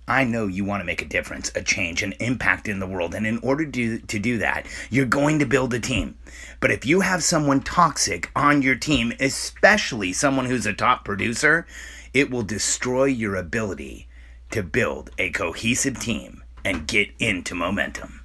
I know you want to make a difference, a change, an impact in the world. And in order to do that, you're going to build a team. But if you have someone toxic on your team, especially someone who's a top producer, it will destroy your ability to build a cohesive team and get into momentum.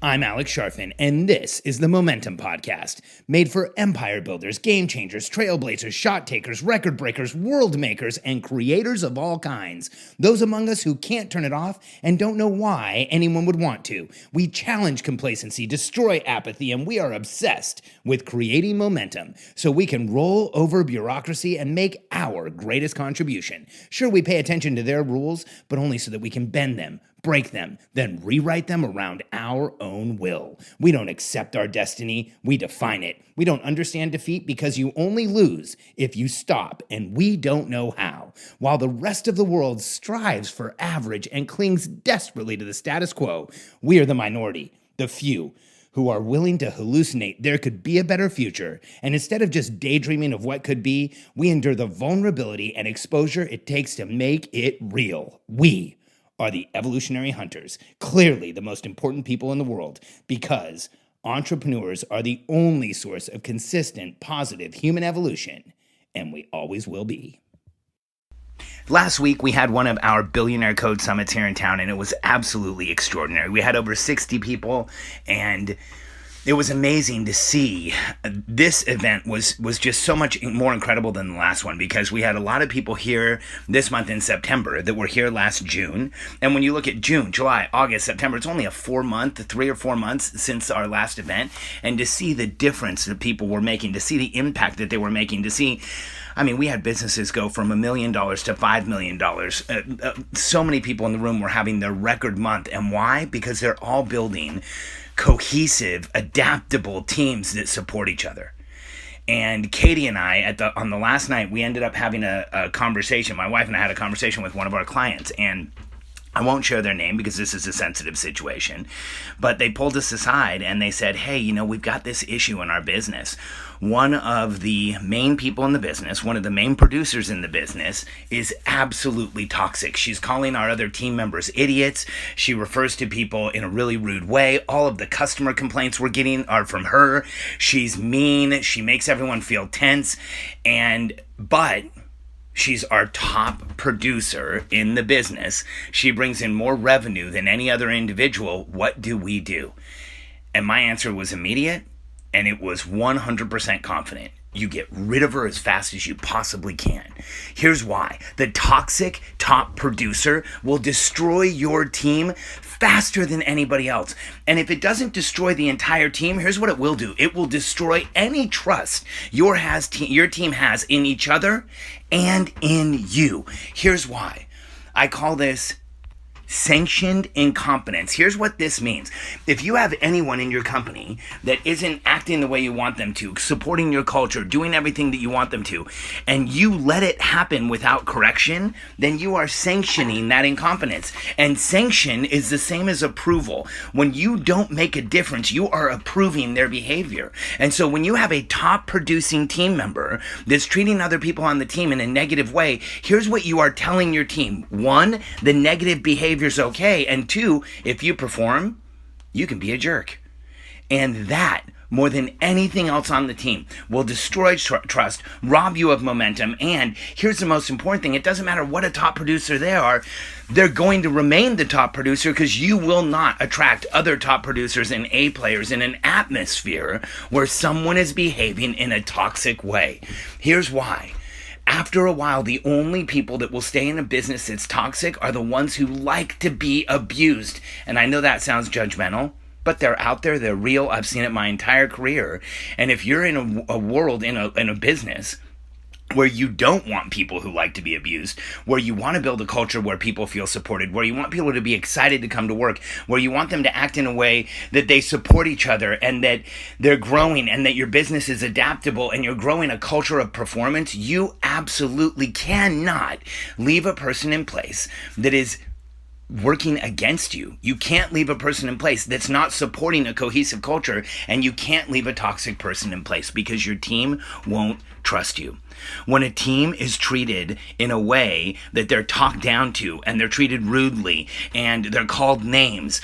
I'm Alex Sharfin, and this is the Momentum Podcast, made for empire builders, game changers, trailblazers, shot takers, record breakers, world makers, and creators of all kinds. Those among us who can't turn it off and don't know why anyone would want to. We challenge complacency, destroy apathy, and we are obsessed with creating momentum so we can roll over bureaucracy and make our greatest contribution. Sure, we pay attention to their rules, but only so that we can bend them, break them, then rewrite them around our own will. We don't accept our destiny, we define it. We don't understand defeat because you only lose if you stop, and we don't know how. While the rest of the world strives for average and clings desperately to the status quo, we are the minority, the few, who are willing to hallucinate there could be a better future. And instead of just daydreaming of what could be, we endure the vulnerability and exposure it takes to make it real. We are the evolutionary hunters, clearly the most important people in the world, because entrepreneurs are the only source of consistent, positive human evolution, and we always will be. Last week, we had one of our Billionaire Code Summits here in town, and it was absolutely extraordinary. We had over 60 people, and it was amazing to see. This event was just so much more incredible than the last one, because we had a lot of people here this month in September that were here last June. And when you look at June, July, August, September, it's only 3 or 4 months since our last event. And to see the difference that people were making, to see the impact that they were making, to see, I mean, we had businesses go from $1 million to $5 million. So many people in the room were having their record month. And why? Because they're all building cohesive, adaptable teams that support each other. And Katie and I, on the last night, we ended up having a conversation. My wife and I had a conversation with one of our clients, and I won't share their name because this is a sensitive situation, but they pulled us aside and they said, hey, we've got this issue in our business. One of the main people in the business, one of the main producers in the business, is absolutely toxic. She's calling our other team members idiots. She refers to people in a really rude way. All of the customer complaints we're getting are from her. She's mean. She makes everyone feel tense. But she's our top producer in the business. She brings in more revenue than any other individual. What do we do? And my answer was immediate, and it was 100% confident. You get rid of her as fast as you possibly can. Here's why. The toxic top producer will destroy your team faster than anybody else. And if it doesn't destroy the entire team, here's what it will do. It will destroy any trust your team has in each other and in you. Here's why. I call this sanctioned incompetence. Here's what this means. If you have anyone in your company that isn't acting the way you want them to, supporting your culture, doing everything that you want them to, and you let it happen without correction, then you are sanctioning that incompetence. And sanction is the same as approval. When you don't make a difference, you are approving their behavior. And so when you have a top producing team member that's treating other people on the team in a negative way, here's what you are telling your team. 1, the negative behavior is okay, and 2, if you perform, you can be a jerk. And that, more than anything else on the team, will destroy trust, rob you of momentum, and here's the most important thing. It doesn't matter what a top producer they are, they're going to remain the top producer because you will not attract other top producers and A players in an atmosphere where someone is behaving in a toxic way. Here's why. After a while, the only people that will stay in a business that's toxic are the ones who like to be abused. And I know that sounds judgmental, but they're out there, they're real. I've seen it my entire career. And if you're in a world, in a business where you don't want people who like to be abused, where you want to build a culture where people feel supported, where you want people to be excited to come to work, where you want them to act in a way that they support each other and that they're growing and that your business is adaptable and you're growing a culture of performance, you absolutely cannot leave a person in place that is working against you. You can't leave a person in place that's not supporting a cohesive culture, and you can't leave a toxic person in place because your team won't trust you. When a team is treated in a way that they're talked down to and they're treated rudely and they're called names,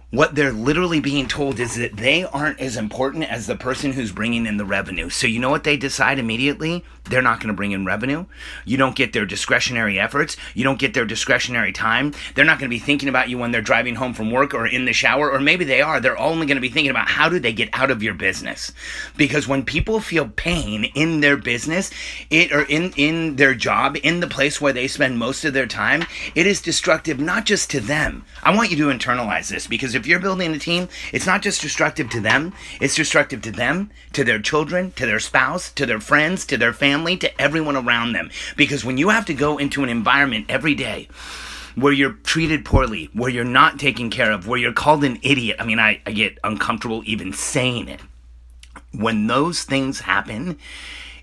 what they're literally being told is that they aren't as important as the person who's bringing in the revenue. So you know what they decide immediately? They're not going to bring in revenue. You don't get their discretionary efforts. You don't get their discretionary time. They're not going to be thinking about you when they're driving home from work or in the shower, or maybe they are. They're only going to be thinking about how do they get out of your business. Because when people feel pain in their business, in their job, in the place where they spend most of their time, it is destructive not just to them. I want you to internalize this, because if you're building a team, it's not just destructive to them, it's destructive to them, to their children, to their spouse, to their friends, to their family, to everyone around them. Because when you have to go into an environment every day where you're treated poorly, where you're not taken care of, where you're called an idiot, I mean, I get uncomfortable even saying it. When those things happen,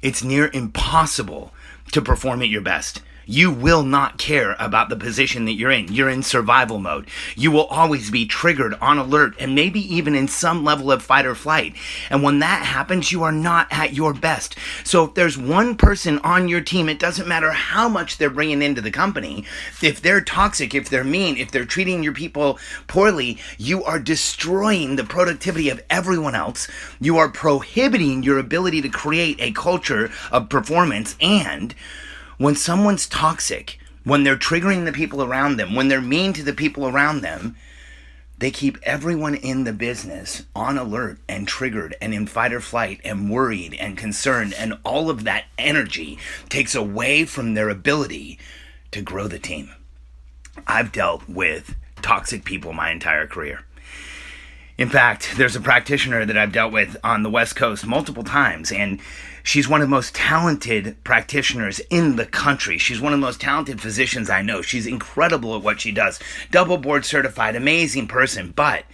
it's near impossible to perform at your best. You will not care about the position that you're in. You're in survival mode. You will always be triggered, on alert, and maybe even in some level of fight or flight. And when that happens, you are not at your best. So if there's one person on your team, it doesn't matter how much they're bringing into the company. If they're toxic, if they're mean, if they're treating your people poorly, you are destroying the productivity of everyone else. You are prohibiting your ability to create a culture of performance. And when someone's toxic, when they're triggering the people around them, when they're mean to the people around them, they keep everyone in the business on alert and triggered and in fight or flight and worried and concerned, and all of that energy takes away from their ability to grow the team. I've dealt with toxic people my entire career. In fact, there's a practitioner that I've dealt with on the West Coast multiple times, and she's one of the most talented practitioners in the country. She's one of the most talented physicians I know. She's incredible at what she does. Double board certified, amazing person, but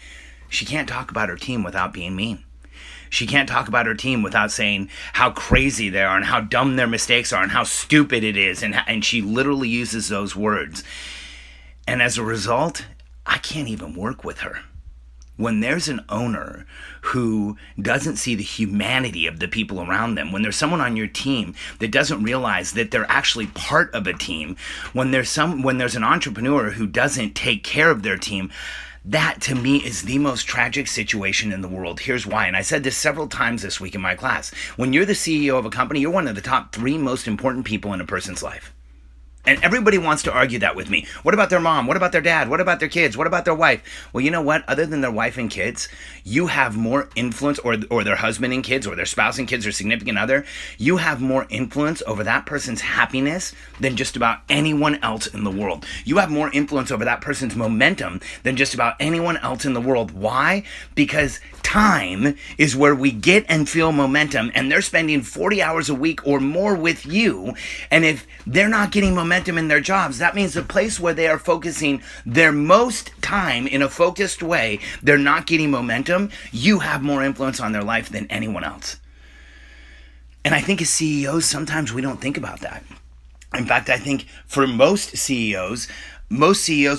she can't talk about her team without being mean. She can't talk about her team without saying how crazy they are and how dumb their mistakes are and how stupid it is, and she literally uses those words. And as a result, I can't even work with her. When there's an owner who doesn't see the humanity of the people around them, when there's someone on your team that doesn't realize that they're actually part of a team, when there's an entrepreneur who doesn't take care of their team, that to me is the most tragic situation in the world. Here's why. And I said this several times this week in my class. When you're the CEO of a company, you're one of the top 3 most important people in a person's life. And everybody wants to argue that with me. What about their mom? What about their dad? What about their kids? What about their wife? Well, you know what? Other than their wife and kids, you have more influence, or their husband and kids, or their spouse and kids, or significant other. You have more influence over that person's happiness than just about anyone else in the world. You have more influence over that person's momentum than just about anyone else in the world. Why? Because time is where we get and feel momentum, and they're spending 40 hours a week or more with you. And if they're not getting momentum in their jobs, that means the place where they are focusing their most time in a focused way, they're not getting momentum. You have more influence on their life than anyone else. And I think as CEOs, sometimes we don't think about that. In fact, I think for most CEOs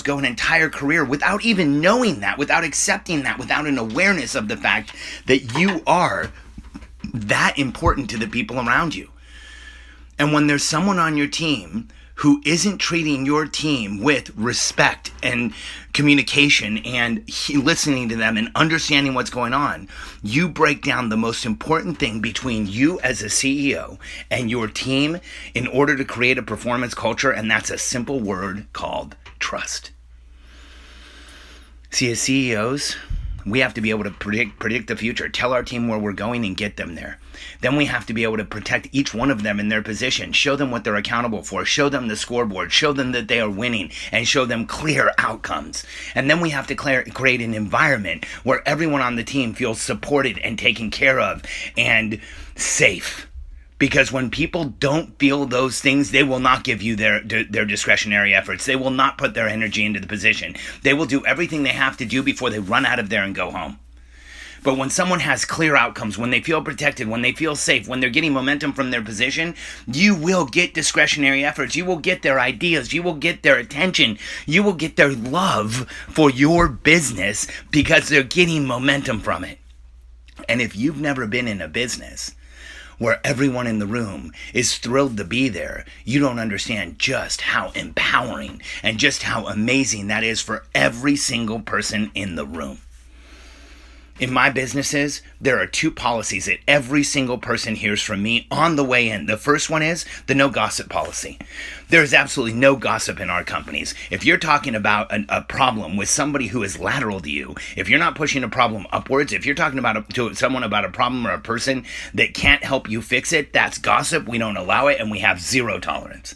go an entire career without even knowing that, without accepting that, without an awareness of the fact that you are that important to the people around you. And when there's someone on your team who isn't treating your team with respect and communication and listening to them and understanding what's going on, you break down the most important thing between you as a CEO and your team in order to create a performance culture, and that's a simple word called trust. See, as CEOs, we have to be able to predict the future, tell our team where we're going and get them there. Then we have to be able to protect each one of them in their position, show them what they're accountable for, show them the scoreboard, show them that they are winning, and show them clear outcomes. And then we have to create an environment where everyone on the team feels supported and taken care of and safe. Because when people don't feel those things, they will not give you their discretionary efforts. They will not put their energy into the position. They will do everything they have to do before they run out of there and go home. But when someone has clear outcomes, when they feel protected, when they feel safe, when they're getting momentum from their position, you will get discretionary efforts. You will get their ideas. You will get their attention. You will get their love for your business because they're getting momentum from it. And if you've never been in a business where everyone in the room is thrilled to be there, you don't understand just how empowering and just how amazing that is for every single person in the room. In my businesses, there are 2 policies that every single person hears from me on the way in. The first one is the no gossip policy. There is absolutely no gossip in our companies. If you're talking about a problem with somebody who is lateral to you, if you're not pushing a problem upwards, if you're talking to someone about a problem or a person that can't help you fix it, that's gossip. We don't allow it, and we have 0 tolerance.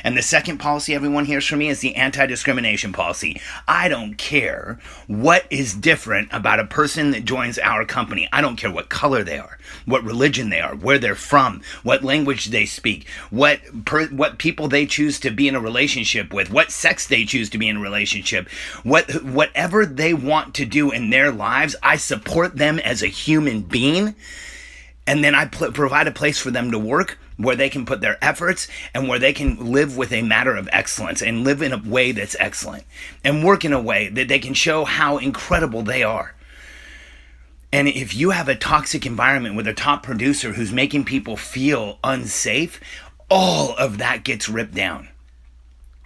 And the second policy everyone hears from me is the anti-discrimination policy. I don't care what is different about a person that joins our company. I don't care what color they are, what religion they are, where they're from, what language they speak, what people they choose to be in a relationship with, what sex they choose to be in a relationship, whatever they want to do in their lives. I support them as a human being. And then I provide a place for them to work where they can put their efforts and where they can live with a matter of excellence and live in a way that's excellent and work in a way that they can show how incredible they are. And if you have a toxic environment with a top producer who's making people feel unsafe, all of that gets ripped down.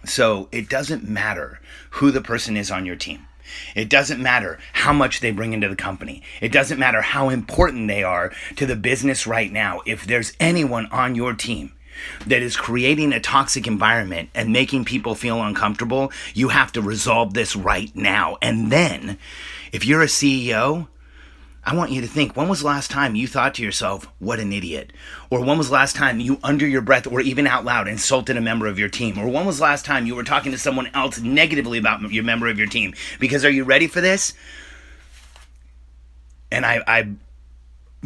So it doesn't matter who the person is on your team. It doesn't matter how much they bring into the company. It doesn't matter how important they are to the business right now. If there's anyone on your team that is creating a toxic environment and making people feel uncomfortable, you have to resolve this right now. And then, if you're a CEO, I want you to think, when was the last time you thought to yourself, what an idiot? Or when was the last time you, under your breath or even out loud, insulted a member of your team? Or when was the last time you were talking to someone else negatively about your member of your team? Because are you ready for this? And I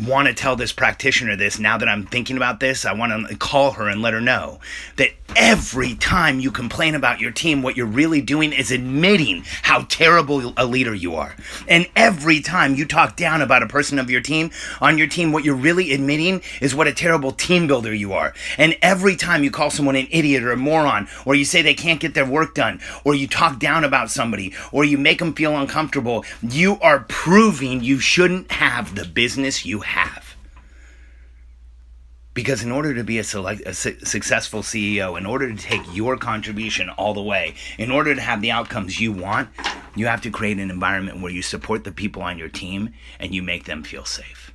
want to tell this practitioner this. Now that I'm thinking about this, I want to call her and let her know that every time you complain about your team, what you're really doing is admitting how terrible a leader you are. And every time you talk down about a person of your team, on your team, what you're really admitting is what a terrible team builder you are. And every time you call someone an idiot or a moron, or you say they can't get their work done, or you talk down about somebody, or you make them feel uncomfortable, you are proving you shouldn't have the business you have. Because in order to be a successful CEO, in order to take your contribution all the way, in order to have the outcomes you want, you have to create an environment where you support the people on your team and you make them feel safe.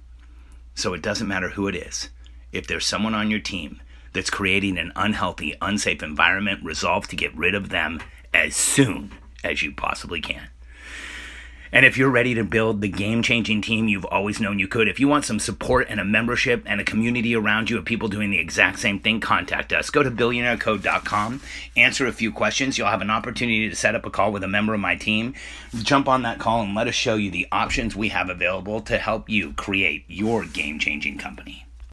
So it doesn't matter who it is. If there's someone on your team that's creating an unhealthy, unsafe environment, resolve to get rid of them as soon as you possibly can. And if you're ready to build the game-changing team you've always known you could, if you want some support and a membership and a community around you of people doing the exact same thing, contact us. Go to billionairecode.com, answer a few questions. You'll have an opportunity to set up a call with a member of my team. Jump on that call and let us show you the options we have available to help you create your game-changing company.